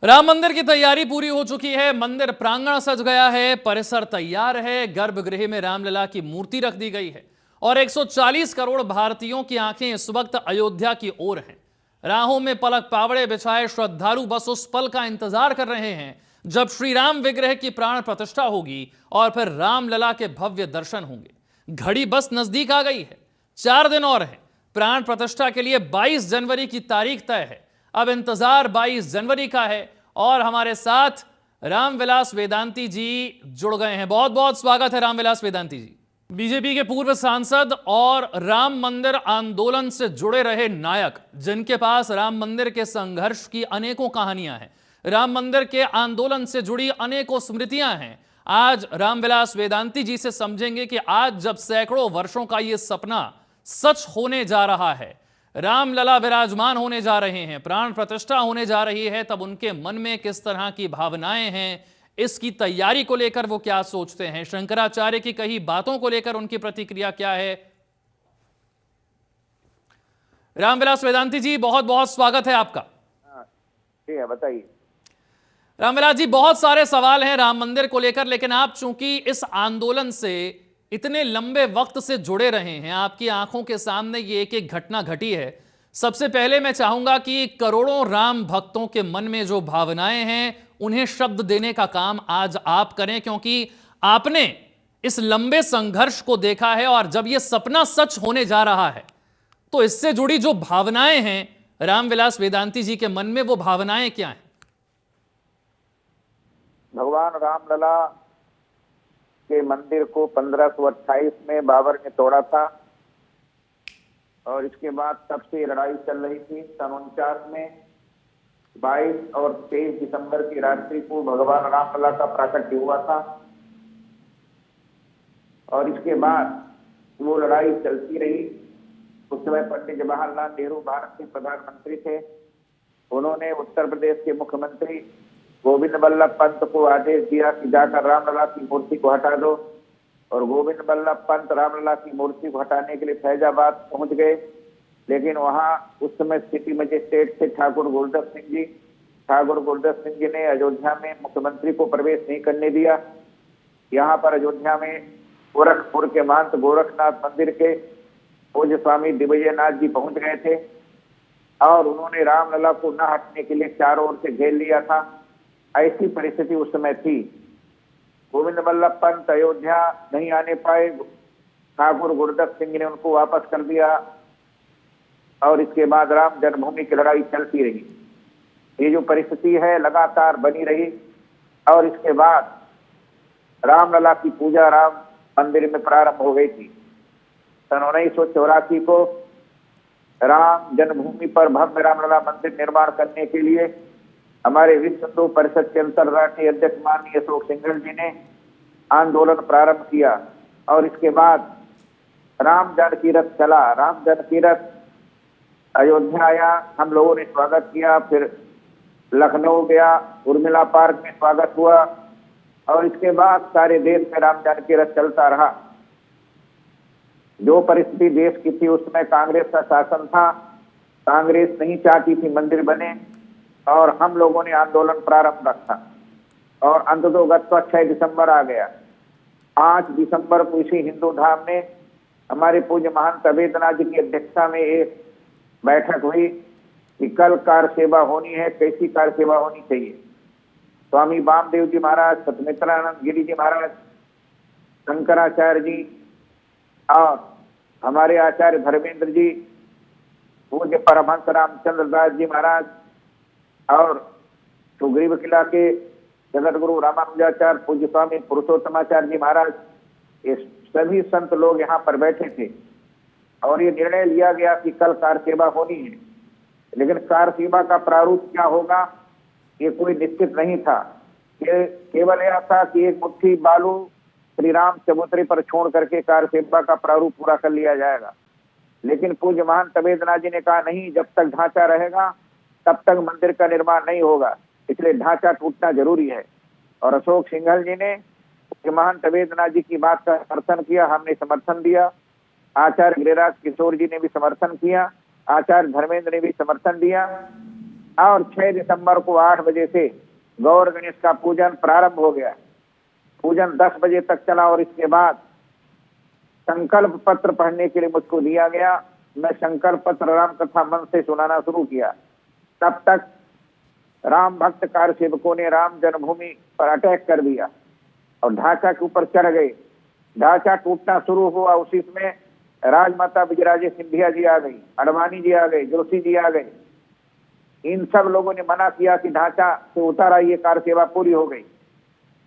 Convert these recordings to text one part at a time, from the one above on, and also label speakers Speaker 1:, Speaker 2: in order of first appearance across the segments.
Speaker 1: राम मंदिर की तैयारी पूरी हो चुकी है। मंदिर प्रांगण सज गया है, परिसर तैयार है, गर्भगृह में रामलला की मूर्ति रख दी गई है और 140 करोड़ भारतीयों की आंखें इस वक्त अयोध्या की ओर हैं। राहों में पलक पावड़े बिछाए श्रद्धालु बस उस पल का इंतजार कर रहे हैं जब श्री राम विग्रह की प्राण प्रतिष्ठा होगी और फिर रामलला के भव्य दर्शन होंगे। घड़ी बस नजदीक आ गई है, 4 दिन और हैं। प्राण प्रतिष्ठा के लिए 22 जनवरी की तारीख तय है। अब इंतजार 22 जनवरी का है और हमारे साथ रामविलास वेदांती जी जुड़ गए हैं। बहुत बहुत स्वागत है रामविलास वेदांती जी। बीजेपी के पूर्व सांसद और राम मंदिर आंदोलन से जुड़े रहे नायक, जिनके पास राम मंदिर के संघर्ष की अनेकों कहानियां हैं, राम मंदिर के आंदोलन से जुड़ी अनेकों स्मृतियां हैं। आज रामविलास वेदांती जी से समझेंगे कि आज जब सैकड़ों वर्षों का यह सपना सच होने जा रहा है, रामलला विराजमान होने जा रहे हैं, प्राण प्रतिष्ठा होने जा रही है, तब उनके मन में किस तरह की भावनाएं हैं, इसकी तैयारी को लेकर वो क्या सोचते हैं, शंकराचार्य की कही बातों को लेकर उनकी प्रतिक्रिया क्या है। रामविलास वेदांती जी, बहुत बहुत स्वागत है आपका।
Speaker 2: ठीक है, बताइए।
Speaker 1: रामविलास जी, बहुत सारे सवाल हैं राम मंदिर को लेकर, लेकिन आप चूंकि इस आंदोलन से इतने लंबे वक्त से जुड़े रहे हैं, आपकी आंखों के सामने ये एक एक घटना घटी है। सबसे पहले मैं चाहूंगा कि करोड़ों राम भक्तों के मन में जो भावनाएं हैं उन्हें शब्द देने का काम आज आप करें, क्योंकि आपने इस लंबे संघर्ष को देखा है और जब यह सपना सच होने जा रहा है तो इससे जुड़ी जो भावनाएं हैं रामविलास वेदांती जी के मन में, वो भावनाएं क्या हैं?
Speaker 2: भगवान रामलला के मंदिर को 1528 में बाबर ने तोड़ा था और इसके बाद तब से लड़ाई चल रही थी। सन 49 में 22 और 23 दिसंबर की रात्रि को भगवान रामलला का प्राकट्य हुआ था और इसके बाद वो लड़ाई चलती रही। उस समय पंडित जवाहरलाल नेहरू भारत के प्रधानमंत्री थे। उन्होंने उत्तर प्रदेश के मुख्यमंत्री गोविंद बल्लभ पंत को आदेश दिया कि जाकर रामलला की मूर्ति को हटा दो, और गोविंद बल्लभ पंत रामलला की मूर्ति को हटाने के लिए फैजाबाद पहुंच गए। लेकिन वहां उस समय सिटी मजिस्ट्रेट थे ठाकुर गुरदत्त सिंह जी। ठाकुर गुरदत्त सिंह जी ने अयोध्या में मुख्यमंत्री को प्रवेश नहीं करने दिया। यहाँ पर अयोध्या में गोरखपुर के महंत गोरखनाथ मंदिर के पूज्य स्वामी दिग्विजयनाथ जी पहुंच गए थे और उन्होंने रामलला को न हटने के लिए चारों ओर से घेर लिया था। ऐसी परिस्थिति उस समय थी। गोविंद बल्लभ पंत अयोध्या नहीं आने पाए। ठाकुर गुरदत्त सिंह ने उनको वापस कर दिया और इसके बाद राम जन्मभूमि की लड़ाई चलती रही। ये जो परिस्थिति है लगातार बनी रही और इसके बाद रामलला की पूजा राम मंदिर में प्रारंभ हो गई थी। सन 1984 को राम जन्मभूमि पर भव्य रामलला मंदिर निर्माण करने के लिए हमारे विश्व हिंदू परिषद के अंतर्राष्ट्रीय अध्यक्ष माननीय अशोक सिंघल जी ने आंदोलन प्रारंभ किया और इसके बाद राम जानकी रथ चला। राम जानकी रथ अयोध्या आया, हम लोगों ने स्वागत किया, फिर लखनऊ गया, उर्मिला पार्क में स्वागत हुआ और इसके बाद सारे देश में राम जानकी रथ चलता रहा। जो परिस्थिति देश की थी उसमें कांग्रेस का शासन था। कांग्रेस नहीं चाहती थी मंदिर बने और हम लोगों ने आंदोलन प्रारंभ रखा और अंततोगत्वा 6 दिसंबर आ गया। 5 दिसंबर को इसी हिंदू धाम में हमारे पूज्य महंत अवेद्यनाथ जी की अध्यक्षता में एक बैठक हुई कि कल कार सेवा होनी है, कैसी कार सेवा होनी चाहिए। स्वामी वामदेव जी महाराज, सतमित्रानंद गिरी जी महाराज, शंकराचार्य जी और हमारे आचार्य धर्मेंद्र जी, पूज्य परमहंस रामचंद्र दास जी महाराज और सुग्रीव किला के जगत गुरु रामानुजाचार्य पूज्य स्वामी पुरुषोत्तमाचार्य जी महाराज, ये सभी संत लोग यहाँ पर बैठे थे और ये निर्णय लिया गया कि कल कार सेवा होनी है। लेकिन कार सेवा का प्रारूप क्या होगा ये कोई निश्चित नहीं था। ये केवल यह था कि एक मुट्ठी बालू श्री राम चबूतरे पर छोड़ करके कार सेवा का प्रारूप पूरा कर लिया जाएगा। लेकिन पूज्य महंत अवेद्यनाथ जी ने कहा नहीं, जब तक ढांचा रहेगा तब तक मंदिर का निर्माण नहीं होगा, इसलिए ढांचा टूटना जरूरी है। और अशोक सिंघल जी ने महंत अवेद्यनाथ जी की बात का समर्थन किया, हमने समर्थन दिया। आचार्य गिरिराज किशोर जी ने भी समर्थन किया, आचार्य धर्मेंद्र ने भी समर्थन दिया और 6 दिसंबर को 8 बजे से गौर गणेश का पूजन प्रारंभ हो गया। पूजन 10 बजे तक चला और इसके बाद संकल्प पत्र पढ़ने के लिए मुझको दिया गया। मैं संकल्प पत्र राम कथा मन से सुनाना शुरू किया। तब तक राम भक्त कार्य सेवकों ने राम जन्मभूमि पर अटैक कर दिया और ढांचा के ऊपर चढ़ गए। ढांचा टूटना शुरू हुआ। उसी में राजमाता विजयराजे सिंधिया जी आ गई, अडवाणी जी आ गए, जोशी जी आ गए। इन सब लोगों ने मना किया कि ढांचा से उतार आइए, कार्य सेवा पूरी हो गई।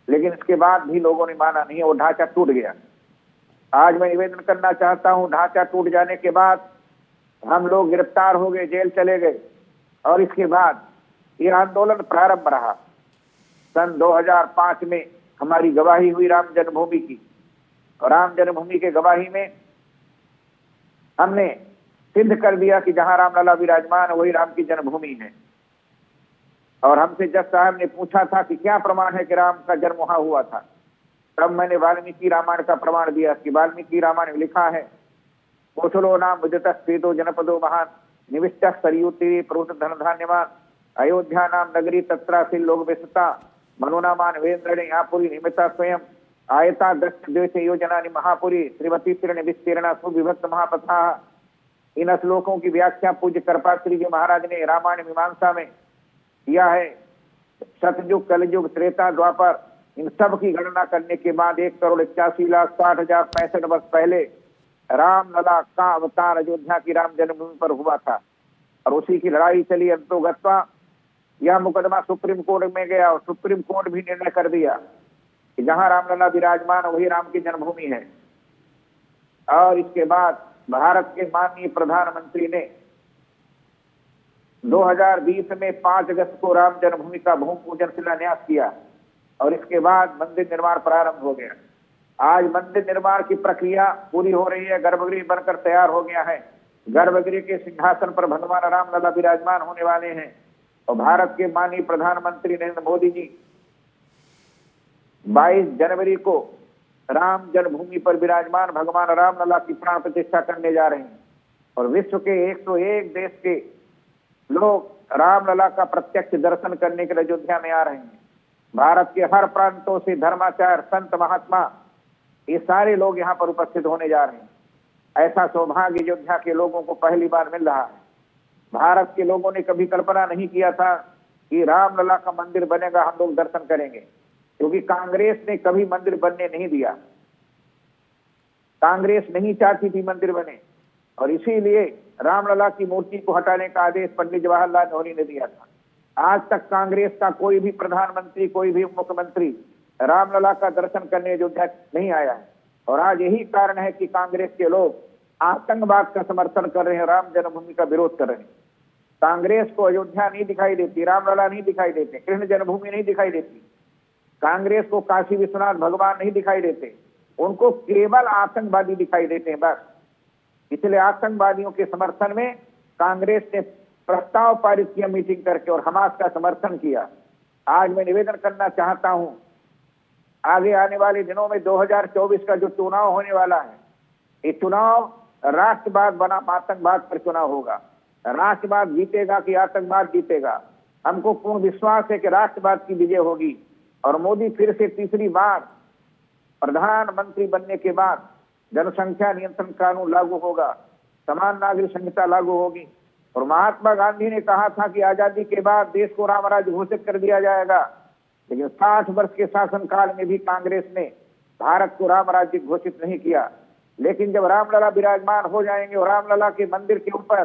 Speaker 2: लेकिन इसके बाद भी लोगों ने माना नहीं, वो ढांचा टूट गया। आज मैं निवेदन करना चाहता हूं, ढांचा टूट जाने के बाद हम लोग गिरफ्तार हो गए, जेल चले गए और इसके बाद ये आंदोलन प्रारंभ रहा। सन 2005 में हमारी गवाही हुई राम जन्मभूमि की और राम जन्मभूमि के गवाही में हमने सिद्ध कर दिया कि जहां रामलला विराजमान वही राम की जन्मभूमि है। और हमसे जज साहब ने पूछा था कि क्या प्रमाण है कि राम का जन्म वहां हुआ था। तब मैंने वाल्मीकि रामायण का प्रमाण दिया कि वाल्मीकि रामायण में लिखा है, कौशलो नाम विदितः स्वेदो जनपदो महान निविष्टः सरयू तीरे प्रवृत्त धन धान्यवान अयोध्या नाम नगरी तत्रासी लोक विसता मनोनामान वेन्द्रणे यापुरी निमिता स्वयं आयता दृष्ट द्वेष योजना महापुरी श्रीमती तीर्ण विस्तीर्ण सुविभक्त महापथा। इन श्लोकों की व्याख्या पूज्य कृपात्री जी महाराज ने रामायण मीमांसा में किया है। सतयुग, कलयुग, त्रेता, द्वापर इन सब की गणना करने के बाद 1,81,60,65 वर्ष पहले रामलला का अवतार अयोध्या की राम जन्मभूमि पर हुआ था और उसी की लड़ाई चली। अंतोगत्वा यह मुकदमा सुप्रीम कोर्ट में गया और सुप्रीम कोर्ट भी निर्णय कर दिया कि जहां रामलला विराजमान वही राम की जन्मभूमि है। और इसके बाद भारत के माननीय प्रधानमंत्री ने 2020 में 5 अगस्त को राम जन्मभूमि का भूमि पूजन शिलान्यास किया और इसके बाद मंदिर निर्माण प्रारंभ हो गया। आज मंदिर निर्माण की प्रक्रिया पूरी हो रही है। गर्भगृह बनकर तैयार हो गया है। गर्भगृह के सिंहासन पर भगवान रामलला विराजमान होने वाले हैं और भारत के माननीय प्रधानमंत्री नरेंद्र मोदी जी 22 जनवरी को राम जन्मभूमि पर विराजमान भगवान रामलला की प्राण प्रतिष्ठा करने जा रहे हैं और विश्व के 101 देश के लोग रामलला का प्रत्यक्ष दर्शन करने के लिए अयोध्या में आ रहे हैं। भारत के हर प्रांतों से धर्माचार्य, संत, महात्मा ये सारे लोग यहाँ पर उपस्थित होने जा रहे हैं। ऐसा सौभाग्य अयोध्या के लोगों को पहली बार मिल रहा है। भारत के लोगों ने कभी कल्पना नहीं किया था कि रामलला का मंदिर बनेगा, हम लोग दर्शन करेंगे, क्योंकि कांग्रेस ने कभी मंदिर बनने नहीं दिया। कांग्रेस नहीं चाहती थी मंदिर बने और इसीलिए रामलला की मूर्ति को हटाने का आदेश पंडित जवाहरलाल नेहरू ने दिया था। आज तक कांग्रेस का कोई भी प्रधानमंत्री, कोई भी मुख्यमंत्री रामलला का दर्शन करने अयोध्या नहीं आया है और आज यही कारण है कि कांग्रेस के लोग आतंकवाद का समर्थन कर रहे हैं, राम जन्मभूमि का विरोध कर रहे हैं। कांग्रेस को अयोध्या नहीं दिखाई देती, रामलला नहीं दिखाई देते, कृष्ण जन्मभूमि नहीं दिखाई देती, कांग्रेस को काशी विश्वनाथ भगवान नहीं दिखाई देते, उनको केवल आतंकवादी दिखाई देते हैं बस। इसलिए आतंकवादियों के समर्थन में कांग्रेस ने प्रस्ताव पारित किया मीटिंग करके और हमास का समर्थन किया। आज मैं निवेदन करना चाहता हूं, आगे आने वाले दिनों में 2024 का जो चुनाव होने वाला है, ये चुनाव राष्ट्रवाद बनाम आतंकवाद पर चुनाव होगा। राष्ट्रवाद जीतेगा कि आतंकवाद जीतेगा? हमको पूर्ण विश्वास है कि राष्ट्रवाद की विजय होगी और मोदी फिर से तीसरी बार प्रधानमंत्री बनने के बाद जनसंख्या नियंत्रण कानून लागू होगा, समान नागरिक संहिता लागू होगी। और महात्मा गांधी ने कहा था कि आजादी के बाद देश को राम राज्य घोषित कर दिया जाएगा, लेकिन 60 वर्ष के शासनकाल में भी कांग्रेस ने भारत को राम राज्य घोषित नहीं किया। लेकिन जब रामलला विराजमान हो जाएंगे और रामलला के मंदिर के ऊपर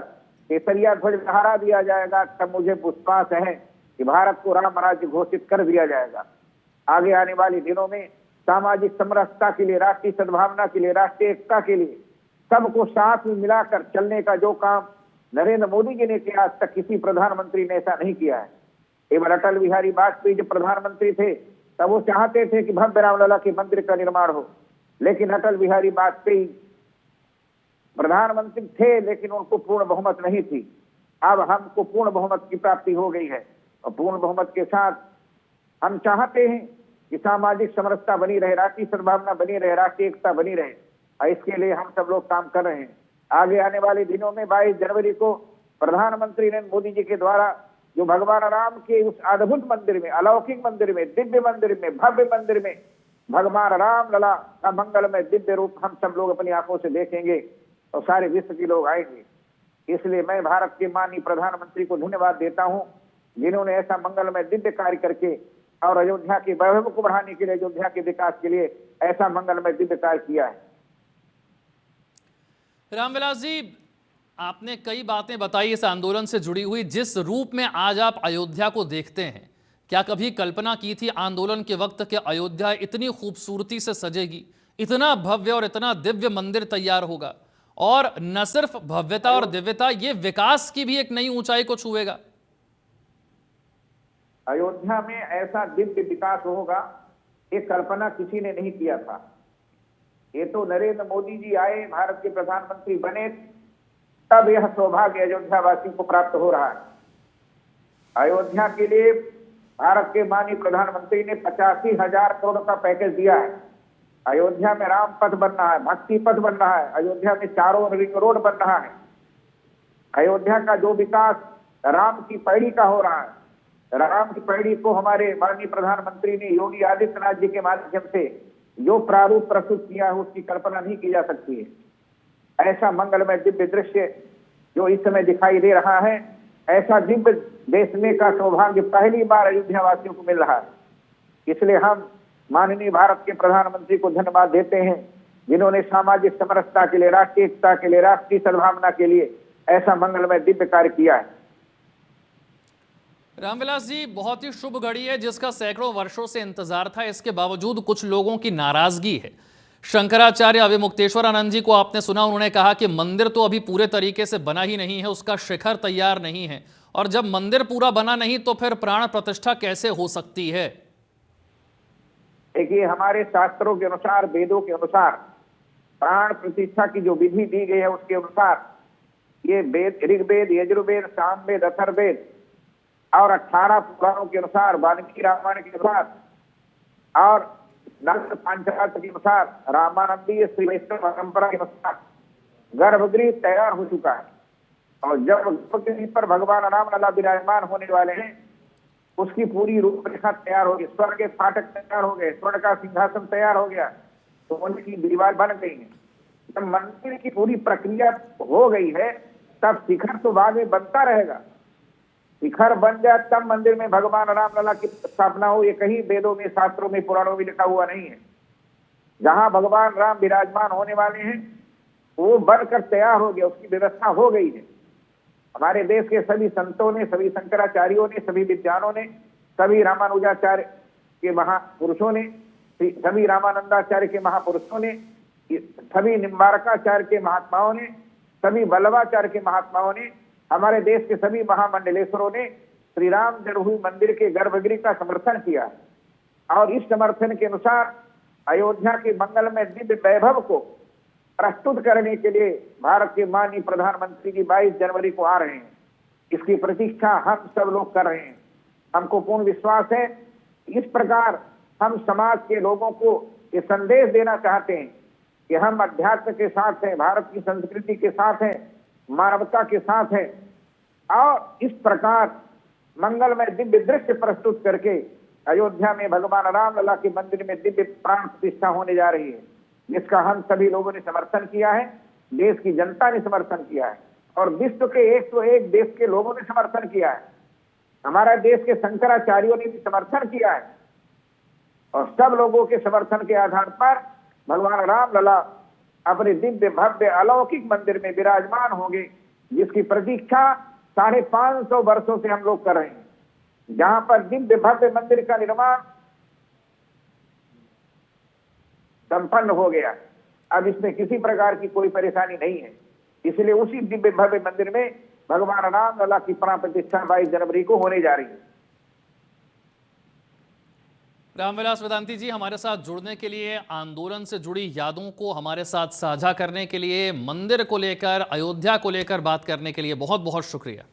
Speaker 2: केसरिया ध्वज लहरा दिया जाएगा, तब मुझे विश्वास है कि भारत को राम राज्य घोषित कर दिया जाएगा। आगे आने वाले दिनों में सामाजिक समरसता के लिए, राष्ट्रीय सद्भावना के लिए, राष्ट्रीय एकता के लिए सबको साथ में मिलाकर चलने का जो काम नरेंद्र मोदी जी ने किया, आज तक किसी प्रधानमंत्री ने ऐसा नहीं किया है। एक बार अटल बिहारी वाजपेयी जब प्रधानमंत्री थे तब वो चाहते थे कि भव्य रामलला के मंदिर का निर्माण हो, लेकिन अटल बिहारी वाजपेयी प्रधानमंत्री थे लेकिन उनको पूर्ण बहुमत नहीं थी। अब हमको पूर्ण बहुमत की प्राप्ति हो गई है और पूर्ण बहुमत के साथ हम चाहते हैं कि सामाजिक समरसता बनी रहे, राष्ट्रीय सद्भावना बनी रहे, राष्ट्रीय एकता बनी रहे और इसके लिए हम सब लोग काम कर रहे हैं। आगे आने वाले दिनों में 22 जनवरी को प्रधानमंत्री नरेंद्र मोदी जी के द्वारा जो भगवान राम के उस अद्भुत मंदिर में, अलौकिक मंदिर में, दिव्य मंदिर में, भव्य मंदिर में भगवान राम लला का मंगलमय दिव्य रूप हम सब लोग अपनी आंखों से देखेंगे और सारे विश्व के लोग आएंगे। इसलिए मैं भारत के माननीय प्रधानमंत्री को धन्यवाद देता हूं, जिन्होंने ऐसा मंगलमय दिव्य कार्य करके और अयोध्या के वैभव को बढ़ाने के लिए, अयोध्या के विकास के लिए ऐसा मंगलमय दिव्य कार्य किया है।
Speaker 1: रामविलास जी, आपने कई बातें बताई इस आंदोलन से जुड़ी हुई। जिस रूप में आज आप अयोध्या को देखते हैं, क्या कभी कल्पना की थी आंदोलन के वक्त कि अयोध्या इतनी खूबसूरती से सजेगी, इतना भव्य और इतना दिव्य मंदिर तैयार होगा, और न सिर्फ भव्यता और दिव्यता, ये विकास की भी एक नई ऊंचाई को छुएगा?
Speaker 2: अयोध्या में ऐसा दिव्य विकास होगा, ये कल्पना किसी ने नहीं किया था। ये तो नरेंद्र मोदी जी आए, भारत के प्रधानमंत्री बने, तब यह सौभाग्य अयोध्या वासियों को प्राप्त हो रहा है। अयोध्या के लिए भारत के माननीय प्रधानमंत्री ने 85,000 करोड़ का पैकेज दिया है। अयोध्या में राम पथ बन रहा है, भक्ति पथ बन रहा है, अयोध्या में चारों रिंग रोड बन रहा है। अयोध्या का जो विकास राम की पैड़ी का हो रहा है, राम की पैड़ी को हमारे माननीय प्रधानमंत्री ने योगी आदित्यनाथ जी के माध्यम से जो प्रारूप प्रस्तुत किया है, उसकी कल्पना नहीं की जा सकती है। ऐसा मंगलमय दिव्य दृश्य जो इस समय दिखाई दे रहा है, ऐसा दिव्य देखने का सौभाग्य पहली बार अयोध्या वासियों को मिल रहा है। इसलिए हम माननीय भारत के प्रधानमंत्री को धन्यवाद देते हैं, जिन्होंने सामाजिक समरसता के लिए, राष्ट्रीय एकता के लिए, राष्ट्रीय सद्भावना के लिए ऐसा मंगलमय दिव्य कार्य किया है।
Speaker 1: रामविलास जी, बहुत ही शुभ घड़ी है जिसका सैकड़ों वर्षों से इंतजार था। इसके बावजूद कुछ लोगों की नाराजगी है। शंकराचार्य अविमुक्तेश्वर आनंद जी को आपने सुना, उन्होंने कहा कि मंदिर तो अभी पूरे तरीके से बना ही नहीं है, उसका शिखर तैयार नहीं है, और जब मंदिर पूरा बना नहीं तो फिर प्राण प्रतिष्ठा कैसे हो सकती है?
Speaker 2: देखिए, हमारे शास्त्रों के अनुसार, वेदों के अनुसार प्राण प्रतिष्ठा की जो विधि दी गई है, उसके अनुसार ये वेद, ऋग्वेद, यजुर्वेद, सामवेद, अथर्ववेद और 18 पुराणों के अनुसार, वाल्मीकि रामायण के अनुसार और नंद पांचरात्र के अनुसार, रामानंदीय श्री वैष्णव परंपरा के अनुसार गर्भगृह तैयार हो चुका है। और जब गर्भगृह पर भगवान राम लला विराजमान होने वाले हैं, उसकी पूरी रूपरेखा तैयार हो गई, स्वर्ण के फाटक तैयार हो गए, स्वर्ण का सिंहासन तैयार हो गया, तो उनकी दीवार बन गई है। जब मंदिर की पूरी प्रक्रिया हो गई है, तब शिखर तो बाद में बनता रहेगा। शिखर बन जाए तब मंदिर में भगवान राम लला की स्थापना हो, ये कहीं वेदों में, शास्त्रों में, पुराणों में लिखा हुआ नहीं है। जहां भगवान राम विराजमान होने वाले हैं, वो बनकर तैयार हो गया, उसकी व्यवस्था हो गई है। हमारे देश के सभी संतों ने, सभी शंकराचार्यों ने, सभी विद्वानों ने, सभी रामानुजाचार्य के महापुरुषों ने, सभी रामानंदाचार्य के महापुरुषों ने, सभी निम्बारकाचार्य के महात्माओं ने, सभी वल्लभाचार्य के महात्माओं ने, हमारे देश के सभी महामंडलेश्वरों ने श्री राम जन्मभूमि मंदिर के गर्भगृह का समर्थन किया। और इस समर्थन के अनुसार अयोध्या के मंगलमय दिव्य वैभव को प्रस्तुत करने के लिए भारत के माननीय प्रधानमंत्री जी 22 जनवरी को आ रहे हैं। इसकी प्रतीक्षा हम सब लोग कर रहे हैं। हमको पूर्ण विश्वास है, इस प्रकार हम समाज के लोगों को ये संदेश देना चाहते हैं कि हम अध्यात्म के साथ हैं, भारत की संस्कृति के साथ हैं, मानवता के साथ है, और इस प्रकार मंगलमय दिव्य दृश्य प्रस्तुत करके अयोध्या में भगवान राम लला के मंदिर में दिव्य प्राण प्रतिष्ठा होने जा रही है, जिसका हम सभी लोगों ने समर्थन किया है, देश की जनता ने समर्थन किया है, और विश्व के 101 देश के लोगों ने समर्थन किया है। हमारा देश के शंकराचार्यों ने भी समर्थन किया है, और सब लोगों के समर्थन के आधार पर भगवान राम लला अपने दिव्य भव्य अलौकिक मंदिर में विराजमान होंगे, जिसकी प्रतीक्षा 550 वर्षों से हम लोग कर रहे हैं। जहां पर दिव्य भव्य मंदिर का निर्माण संपन्न हो गया, अब इसमें किसी प्रकार की कोई परेशानी नहीं है। इसलिए उसी दिव्य भव्य मंदिर में भगवान राम लला की प्राण प्रतिष्ठा 22 जनवरी को होने जा रही है।
Speaker 1: रामविलास वेदांती जी, हमारे साथ जुड़ने के लिए, आंदोलन से जुड़ी यादों को हमारे साथ साझा करने के लिए, मंदिर को लेकर, अयोध्या को लेकर बात करने के लिए बहुत बहुत शुक्रिया।